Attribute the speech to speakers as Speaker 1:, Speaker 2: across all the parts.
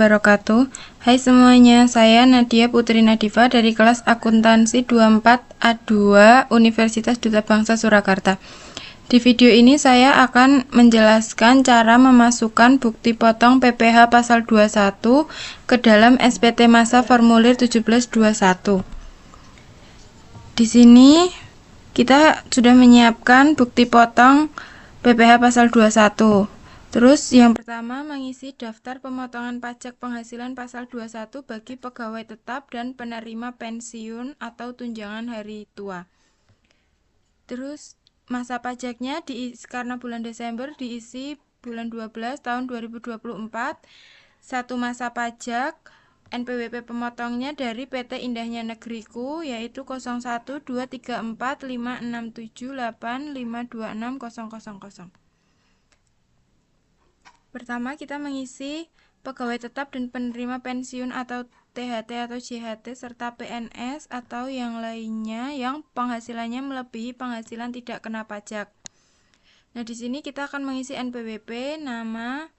Speaker 1: wabarakatuh. Hai semuanya, saya Nadia Putri Nadifa dari kelas Akuntansi 24A2 Universitas Duta Bangsa Surakarta. Di video ini saya akan menjelaskan cara memasukkan bukti potong PPh pasal 21 ke dalam SPT masa formulir 1721. Di sini kita sudah menyiapkan bukti potong PPh pasal 21. Terus yang pertama mengisi daftar pemotongan pajak penghasilan pasal 21 bagi pegawai tetap dan penerima pensiun atau tunjangan hari tua. Terus masa pajaknya karena bulan Desember diisi bulan 12 tahun 2024. Satu masa pajak NPWP pemotongnya dari PT Indahnya Negeriku yaitu 01234567852600. Pertama, kita mengisi pegawai tetap dan penerima pensiun atau THT atau JHT serta PNS atau yang lainnya yang penghasilannya melebihi penghasilan tidak kena pajak. Nah, di sini kita akan mengisi NPWP, nama,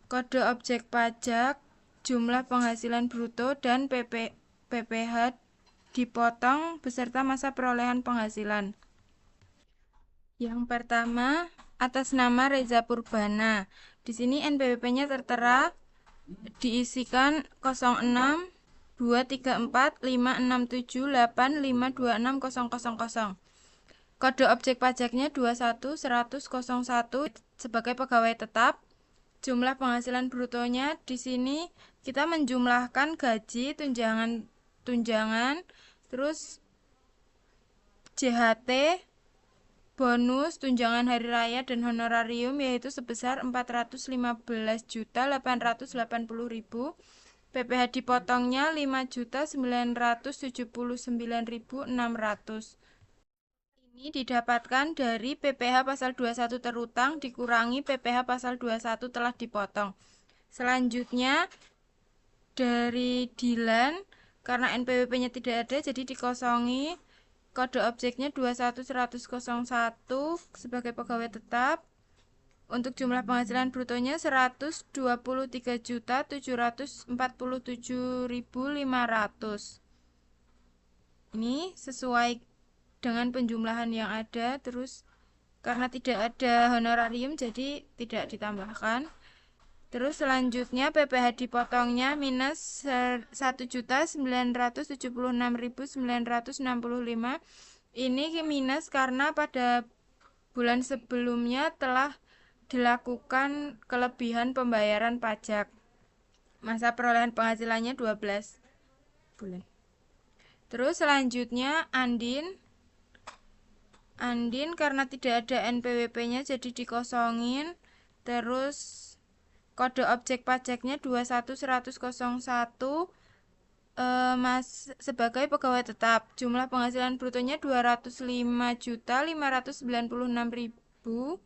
Speaker 1: kode objek pajak, jumlah penghasilan bruto dan PPh dipotong beserta masa perolehan penghasilan. Yang pertama, atas nama Reza Purbana. Di sini NPWP-nya tertera diisikan 06234567852600. Kode objek pajaknya 2110001 sebagai pegawai tetap. Jumlah penghasilan brutonya di sini kita menjumlahkan gaji, tunjangan, terus JHT, bonus, tunjangan hari raya dan honorarium yaitu sebesar 415.880.000. PPh dipotongnya 5.979.600. Ini didapatkan dari PPh pasal 21 terutang dikurangi PPh pasal 21 telah dipotong. Selanjutnya dari Dilan, karena NPWP-nya tidak ada jadi dikosongi. Kode objeknya 2110001 sebagai pegawai tetap. Untuk jumlah penghasilan brutonya 123.747.500. Ini sesuai dengan penjumlahan yang ada. Terus karena tidak ada honorarium jadi tidak ditambahkan. Terus selanjutnya PPh dipotongnya minus 1.976.965. Ini minus karena pada bulan sebelumnya telah dilakukan kelebihan pembayaran pajak. Masa perolehan penghasilannya 12 bulan. Terus selanjutnya Andin karena tidak ada NPWP-nya jadi dikosongin. Terus kode objek pajaknya 2110001 sebagai pegawai tetap. Jumlah penghasilan brutonya 205.596.000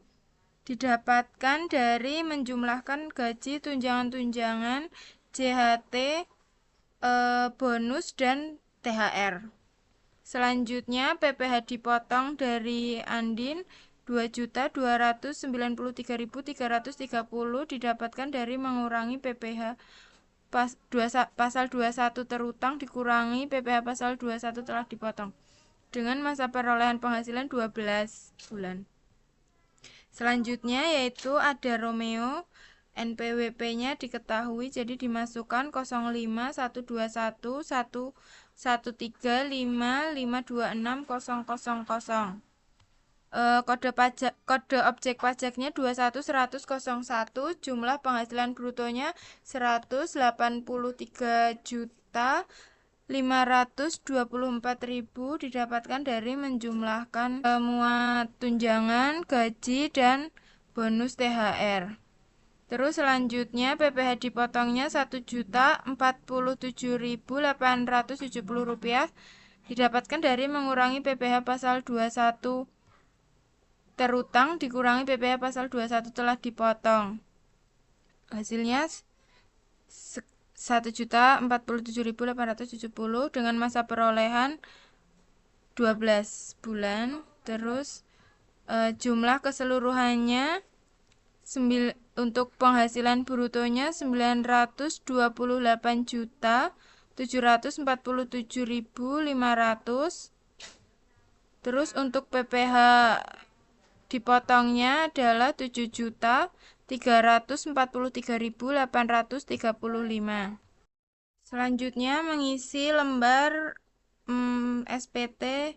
Speaker 1: didapatkan dari menjumlahkan gaji, tunjangan, JHT, bonus dan THR. Selanjutnya PPh dipotong dari Andin 2.293.330 didapatkan dari mengurangi PPh pasal 21 terutang dikurangi PPh pasal 21 telah dipotong dengan masa perolehan penghasilan 12 bulan. Selanjutnya yaitu ada Romeo, NPWP-nya diketahui jadi dimasukkan 05121135526000. Kode objek pajaknya 2110001, jumlah penghasilan brutonya 183.524.000 didapatkan dari menjumlahkan semua tunjangan, gaji dan bonus THR. Terus selanjutnya PPh dipotongnya 1.047.870 rupiah didapatkan dari mengurangi PPh pasal 21 terutang dikurangi PPh pasal 21 telah dipotong. Hasilnya 1.047.870 dengan masa perolehan 12 bulan. Terus jumlah keseluruhannya Untuk penghasilan brutonya 928.747.500. Terus untuk PPh dipotongnya adalah 7.343.835. Selanjutnya mengisi lembar SPT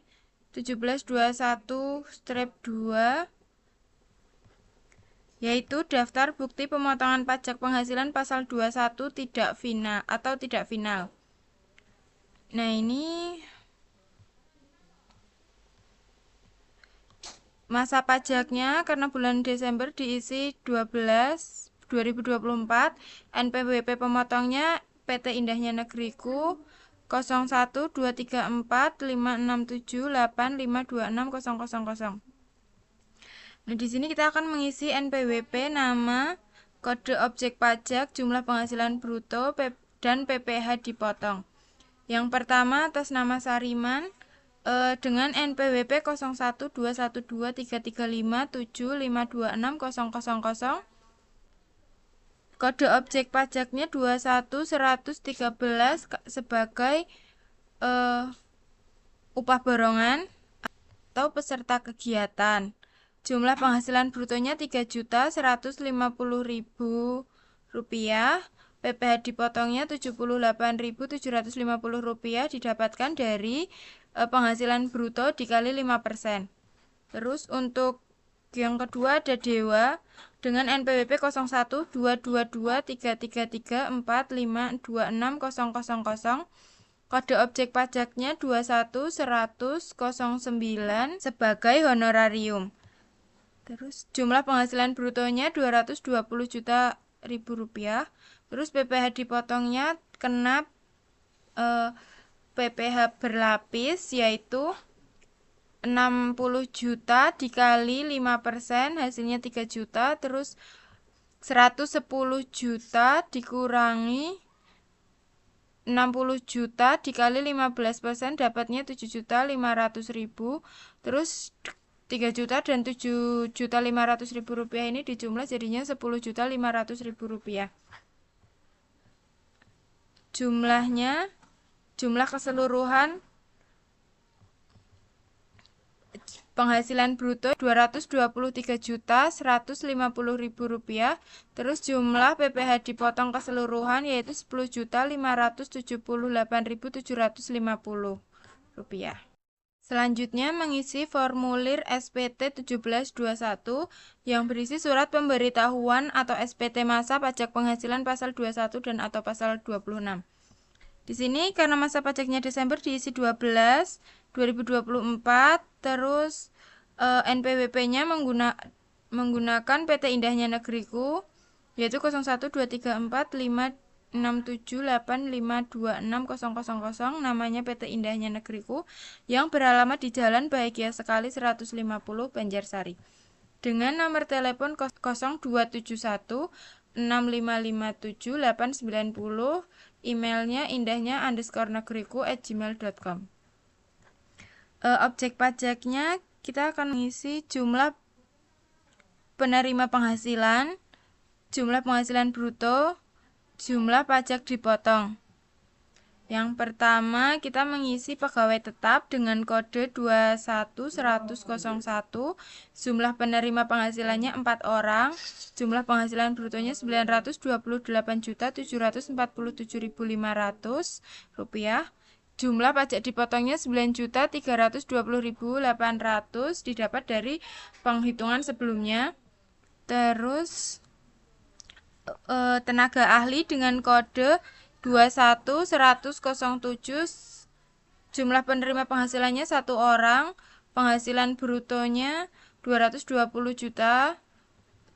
Speaker 1: 1721-2, yaitu daftar bukti pemotongan pajak penghasilan pasal 21 tidak final atau tidak final. Nah, ini masa pajaknya karena bulan Desember diisi 2024. NPWP pemotongnya PT Indahnya Negeriku 0123456785260000. Nah, di sini kita akan mengisi NPWP, nama, kode objek pajak, jumlah penghasilan bruto, dan PPh dipotong. Yang pertama atas nama Sariman dengan NPWP 0121233575260000. Kode objek pajaknya 21113 sebagai upah borongan atau peserta kegiatan. Jumlah penghasilan brutonya 3.150.000 rupiah. PPh dipotongnya 78.750 rupiah didapatkan dari penghasilan bruto dikali 5%. Terus untuk yang kedua ada Dewa dengan NPWP 01223334526000. Kode objek pajaknya 2110009 sebagai honorarium. Terus jumlah penghasilan brutonya 220 juta rupiah. Terus PPh dipotongnya kena PPh berlapis, yaitu 60 juta dikali 5%, hasilnya 3 juta. Terus 110 juta dikurangi 60 juta dikali 15%, dapatnya 7.500.000. Terus 3 juta dan 7.500.000 rupiah ini dijumlah jadinya 10.500.000 rupiah. Jumlah keseluruhan penghasilan bruto 223.150.000 rupiah. Terus jumlah PPh dipotong keseluruhan yaitu 10.578.750 rupiah. Selanjutnya mengisi formulir SPT 1721 yang berisi surat pemberitahuan atau SPT masa pajak penghasilan pasal 21 dan atau pasal 26. Di sini karena masa pajaknya Desember diisi 12 2024, terus NPWP-nya menggunakan PT Indahnya Negeriku yaitu 0123456785260000, namanya PT Indahnya Negeriku, yang beralamat di Jalan Bahagia Sekali 150 Banjarsari, dengan nomor telepon 0271 6557 890, emailnya indahnya_negeriku@gmail.com. Objek pajaknya kita akan mengisi jumlah penerima penghasilan, jumlah penghasilan bruto, jumlah pajak dipotong. Yang pertama kita mengisi pegawai tetap dengan kode 21101, jumlah penerima penghasilannya 4 orang, jumlah penghasilan brutonya 928.747.500 rupiah. Jumlah pajak dipotongnya 9.320.800 didapat dari penghitungan sebelumnya. Terus tenaga ahli dengan kode 21107, jumlah penerima penghasilannya 1 orang, penghasilan brutonya 220 juta,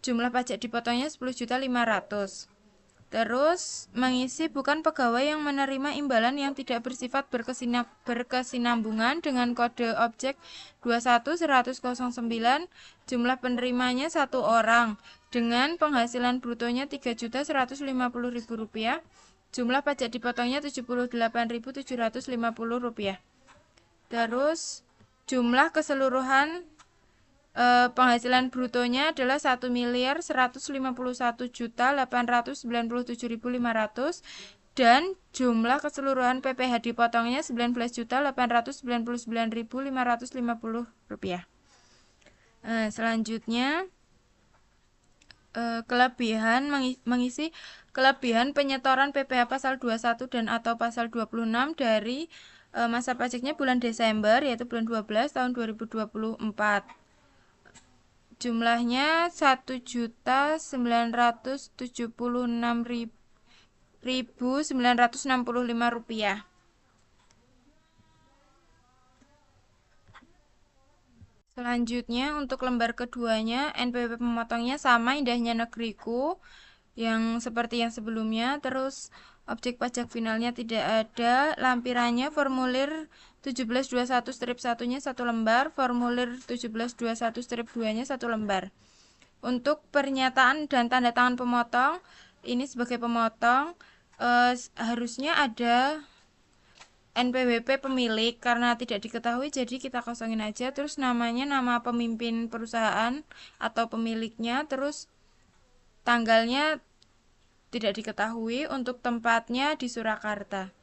Speaker 1: jumlah pajak dipotongnya 10.500.000. Terus mengisi bukan pegawai yang menerima imbalan yang tidak bersifat berkesinambungan dengan kode objek 21109, jumlah penerimanya 1 orang dengan penghasilan brutonya 3.150.000 rupiah, jumlah pajak dipotongnya 78.750 rupiah. Terus jumlah keseluruhan Penghasilan brutonya adalah 1.151.897.500 dan jumlah keseluruhan PPh dipotongnya 19.899.550 rupiah. Selanjutnya kelebihan mengisi kelebihan penyetoran PPh pasal 21 dan atau pasal 26 dari masa pajaknya bulan Desember yaitu bulan 12 tahun 2024. Jumlahnya 1.976.965 rupiah. Selanjutnya untuk lembar keduanya NPWP pemotongnya sama indahnya negeriku yang seperti yang sebelumnya. Terus objek pajak finalnya tidak ada, lampirannya formulir 1721-1-nya 1 lembar, formulir 1721-2-nya 1 lembar. Untuk pernyataan dan tanda tangan pemotong, ini sebagai pemotong harusnya ada NPWP pemilik, karena tidak diketahui jadi kita kosongin aja. Terus namanya nama pemimpin perusahaan atau pemiliknya, terus tanggalnya tidak diketahui, untuk tempatnya di Surakarta.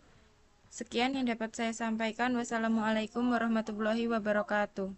Speaker 1: Sekian yang dapat saya sampaikan. Wassalamualaikum warahmatullahi wabarakatuh.